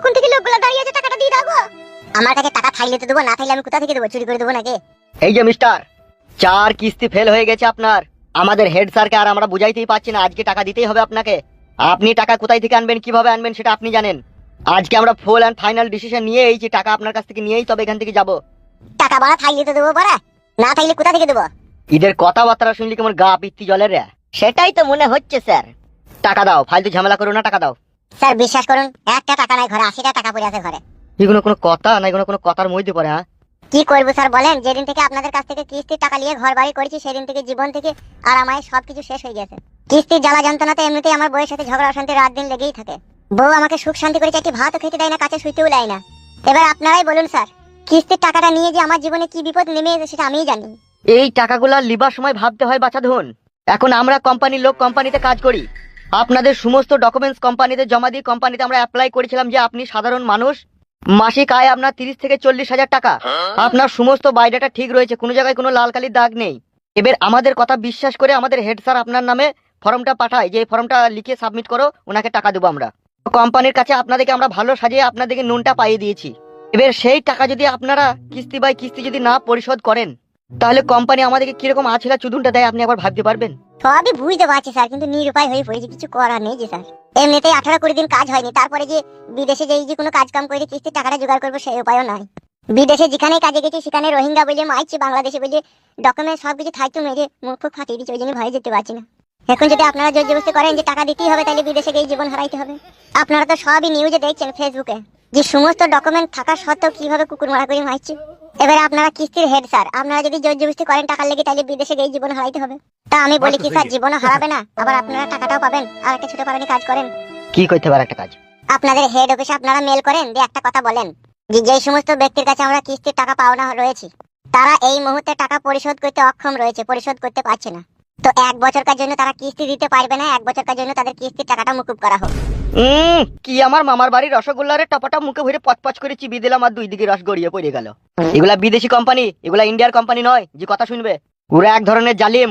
কখন থেকে লোকগুলো দাঁড়িয়ে আছে, টাকাটা দিয়ে দাও গো। আমার কাছে টাকা থাকলে তো দেবো, না থাকলে আমি কোথা থেকে দেবো? চুরি করে দেবো নাকি? এই যে মিস্টার, 4 কিস্তি ফেল হয়ে গেছে আপনার। আমাদের হেড স্যারকে আর আমরা বুঝাইতেই পারছি না, আজকে টাকা দিতেই হবে আপনাকে। আপনি টাকা কোথায় থেকে আনবেন, কিভাবে আনবেন সেটা আপনি জানেন। আজকে আমরা ফুল এন্ড ফাইনাল ডিসিশন নিয়ে এই যে টাকা আপনার কাছ থেকে নিয়েই তবে এখান থেকে যাব। টাকা বাড়া থাকলে তো দেবো, বাড়া না থাকলে কোথা থেকে দেবো? ঈদের কথাবার্তা শুনলি কেমন গা পিত্তি জলের রে। সেটাই তো মনে হচ্ছে স্যার। টাকা দাও, ফালতু ঝামেলা করো না, টাকা দাও। স্যার বিশ্বাস করুন, একটা টাকা নাই ঘরে, 80টা টাকা পড়ে আছে ঘরে। এগুলো কোনো কথা না, এগুলো কোনো কথার মধ্যে পড়ে? হ্যাঁ, কি করবো স্যার বলেন? যেদিন থেকে আপনাদের কাছ থেকে কিস্তির টাকা নিয়ে ঘর বাড়ি করেছি, সেদিন থেকে জীবন থেকে আর আমার সবকিছু শেষ হয়ে গেছে। কিস্তির জ্বালা যন্ত্রণাতে এমনিতেই আমার বউয়ের সাথে ঝগড়া অশান্তি রাত দিন লেগেই থাকে। বউ আমাকে সুখ শান্তি করে চারটি ভাতও খেতে দেয় না, কাছে শুইতেও দেয় না। এবার আপনারাই বলুন স্যার, কিস্তির টাকাটা নিয়ে যে আমার জীবনে কি বিপদ নেমে এসেছে সেটা আমিই জানি। এই টাকাগুলা লিবার সময় ভাবতে হয় বাছা ধন। এখন আমরা কোম্পানির লোক, কোম্পানিতে কাজ করি। আপনাদের সমস্ত ডকুমেন্টস কোম্পানিতে জমা দিয়ে কোম্পানিতে আমরা অ্যাপ্লাই করেছিলাম যে আপনি সাধারণ মানুষ, মাসিক আয় আপনার 30 থেকে 40 হাজার টাকা। আপনার সমস্ত বায়োডাটা ঠিক রয়েছে, কোনো জায়গায় কোনো লাল কালির দাগ নেই। এবার আমাদের কথা বিশ্বাস করে আমাদের হেড স্যার আপনার নামে ফর্মটা পাঠায় যে এই ফর্মটা লিখে সাবমিট করো, ওনাকে টাকা দেবো আমরা। কোম্পানির কাছে আপনাদেরকে আমরা ভালো সাজিয়ে আপনাদেরকে নুনটা পাইয়ে দিয়েছি। এবার সেই টাকা যদি আপনারা কিস্তি বাই কিস্তি যদি না পরিশোধ করেন, তাহলে কোম্পানি আমাদেরকে কিরকম আছিলা চুদুনটা দেয় আপনি একবার ভাবতে পারবেন? সবই বুঝতে পারছি স্যার, কিন্তু নিরুপায় হয়ে পড়েছি, কিছু করার নেই যে স্যার। এমনিতেই 18-20 দিন কাজ হয়নি, তারপরে যে বিদেশে যে কোনো কাজ কাম করে কিস্তির টাকাটা জোগাড় করবো সেই উপায়ও নাই। বিদেশে যেখানে কাজে গেছি সেখানে রোহিঙ্গা বলে মাইছে, বাংলাদেশে বলে ডকুমেন্ট সবকিছু থাকতো, মেরে মুখ ফুক ফাটিয়ে দিচ্ছে, ওই জন্য ভয়ে যেতে পারছি না। এখন যদি আপনারা জোর জবরদস্তি করেন যে টাকা দিতেই হবে, তাহলে বিদেশে গিয়ে জীবন হারাইতে হবে। আপনারা তো সবই নিউজে দেখছেন ফেসবুকে, যে সমস্ত ডকুমেন্ট থাকা সত্ত্বেও কিভাবে কুকুর মারা করে মারছে। এবারে আপনারা কিস্তির হেড স্যার, আপনারা যদি জোর জবরদস্তি করেন টাকার লেগে, তাহলে বিদেশে গিয়ে জীবন হারাইতে হবে। তা আমি বলি কি স্যার, জীবনও হারাবে না, আবার আপনারা টাকাটাও পাবেন। আর একটা ছোট কারণে কাজ করেন, কি করতে পারে একটা কাজ? আপনাদের হেড অফিসে আপনারা মেল করেন, দিয়ে একটা কথা বলেন যে যেই সমস্ত ব্যক্তির কাছে আমরা কিস্তির টাকা পাওনা রয়েছে, তারা এই মুহূর্তে টাকা পরিশোধ করতে অক্ষম রয়েছে, পরিশোধ করতে পারছে না। তো 1 বছরকার জন্য তারা কিস্তি দিতে পারবে না, 1 বছরকার জন্য তাদের কিস্তির টাকাটা মুকুব করা হোক। কি আমার মামার বাড়ির রসগোল্লারে টপাটা মুখে ভরে পচপচ করে চিবি দিলাম আর দুই দিকে রস গড়িয়ে পড়ে গেল। এগুলা বিদেশি কোম্পানি, এগুলা ইন্ডিয়ার কোম্পানি নয় যে কথা শুনবে। ওরা এক ধরনের জালিম,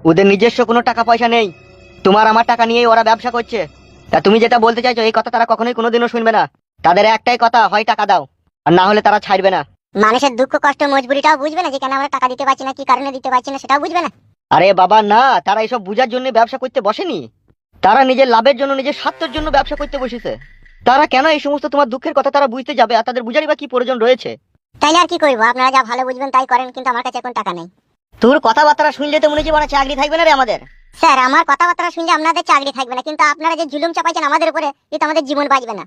ওদের নিজস্ব কোনো টাকা পয়সা নেই। তোমার আমার টাকা নিয়ে ওরা ব্যবসা করছে। তা তুমি যেটা বলতে চাইছো এই কথা তারা কখনোই কোনোদিনও শুনবে না। তাদের একটাই কথা, হয় টাকা দাও, আর না হলে তারা ছাড়বে না। মানুষের দুঃখ কষ্ট মজবুরিটাও বুঝবে না, যে কেন আমরা টাকা দিতে পারছি না, কি কারণে দিতে পারছি না সেটাও বুঝবে না। আরে বাবা না, তারা এসব বুঝার জন্য ব্যবসা করতে বসেনি। তারা নিজের লাভের জন্য, নিজের স্বার্থের জন্য ব্যবসা করতে বসেছে। তারা কেন এই সমস্ত তোমার দুঃখের কথা তারা বুঝতে যাবে, আর তাদের বুঝারই বা কি প্রয়োজন রয়েছে? তাইলে আর কি করবো, আপনারা যা ভালো বুঝবেন তাই করেন, কিন্তু আমার কাছে এখন টাকা নেই। তোর কথাবার্তা শুনলে তো মনে হচ্ছে মানে চাকরি থাকবে না রে আমাদের। স্যার আমার কথাবার্তা শুনলে আপনাদের চাকরি থাকবে না, কিন্তু আপনারা যে জুলুম চাপাইছেন আমাদের উপরে, এটা আমাদের জীবন বাঁচবে না।